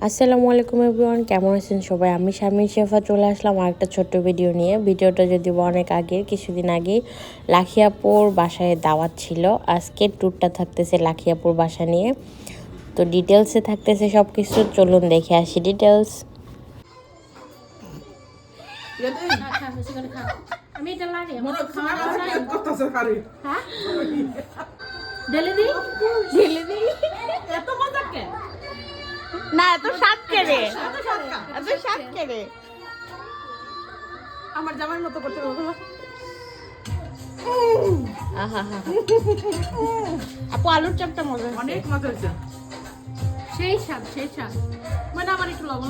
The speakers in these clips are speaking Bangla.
আসসালামু আলাইকুম এভরিওয়ান, কেমন আছেন সবাই? আমি শারমিন শেফা চলে আসলাম আরেকটা ছোট্ট ভিডিও নিয়ে। ভিডিওটা যদিও অনেক আগে, কিছুদিন আগেই লাখিয়াপুর বাসায় দাওয়াত ছিল। আজকের ট্যুরটা থাকতেছে লাখিয়াপুর বাসা নিয়ে, তো ডিটেলসে থাকতেছে সব কিছু। চলুন দেখে আসি ডিটেলস। না এত স্বাদ কেড়ে, এত স্বাদ কেড়ে আমার জামার মতো করতে হবে। আপু আলুর চপটা মজা, অনেক মজা হয়েছে। সেই স্বাদ, সেই স্বাদ। মানে আমার একটু লবণ,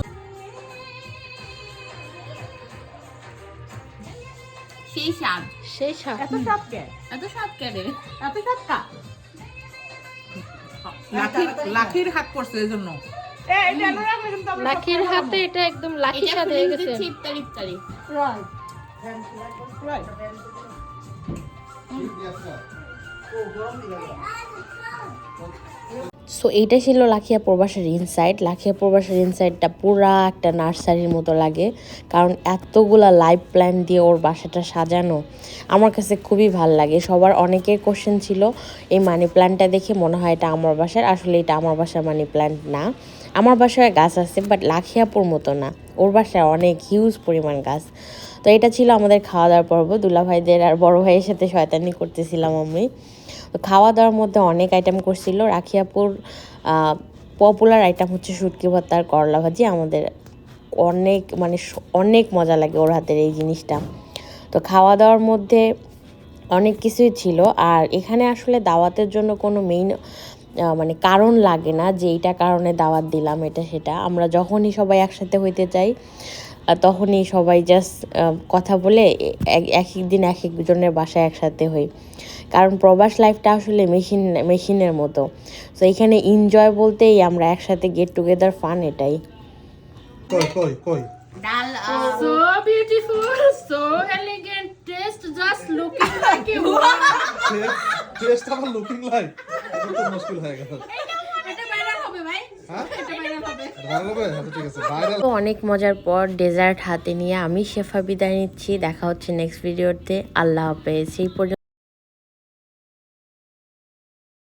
সেই স্বাদ, সেই স্বাদ। এত স্বাদ কে? এত স্বাদ কে রে? এত স্বাদ কা? লাখির হাত পড়ছে এজন্য। লাকির হাতে এটা একদম লাকির সাথে হয়ে গেছে। ইফতারি রাইট রাইট। সো এইটা ছিল লাখিয়াপুর বাসার ইনসাইড। লাখিয়াপুর বাসার ইনসাইডটা পুরা একটা নার্সারির মতো লাগে, কারণ এতগুলা লাইভ প্ল্যান্ট দিয়ে ওর বাসাটা সাজানো। আমার কাছে খুবই ভাল লাগে। সবার অনেকের কোশ্চেন ছিল এই মানি প্ল্যান্টটা দেখে মনে হয় এটা আমার বাসার। আসলে এটা আমার বাসার মানি প্ল্যান্ট না। আমার বাসায় গাছ আছে, বাট লাখিয়াপুর মতো না। ওর বাসায় অনেক হিউজ পরিমাণ গাছ। তো এটা ছিল আমাদের খাওয়া দাওয়ার পর্ব। দুলা ভাইদের আর বড় ভাইয়ের সাথে শয়তানি করতেছিলাম আমি। তো খাওয়া দাওয়ার মধ্যে অনেক আইটেম করছিল। লাখিয়াপুর পপুলার আইটেম হচ্ছে শুটকি ভর্তা আর করলা ভাজি। আমাদের অনেক মজা লাগে ওর হাতের এই জিনিসটা। তো খাওয়া দাওয়ার মধ্যে অনেক কিছুই ছিল। আর এখানে আসলে দাওয়াতের জন্য কোনো মেইন কারণ লাগে না যে এইটা কারণে দাওয়াত দিলাম এটা সেটা। আমরা যখনই সবাই একসাথে হইতে চাই তখনই সবাই জাস্ট কথা বলে এক একদিন এক একজনের বাসায় একসাথে হই। কারণ প্রবাস লাইফটা আসলে মেশিনের মতো। তো এখানে এনজয় বলতেই আমরা একসাথে গেট টুগেদার ফান, এটাই। ডাল so beautiful, so elegant, taste just looking like you. Test আমার লুকিং লাইক এটা তো মুশকিল হয়ে গেল। এটা ভাইরাল হবে ভাই, এটা ভাইরাল হবে। ভালো হবে, আচ্ছা ঠিক আছে। ভাইরাল। তো অনেক মজার পর ডেজার্ট হাতে নিয়ে আমি শেফা বিদায় নিচ্ছি। দেখা হচ্ছে নেক্সট ভিডিওতে। আল্লাহ হাফেজ। সেই পর্যন্ত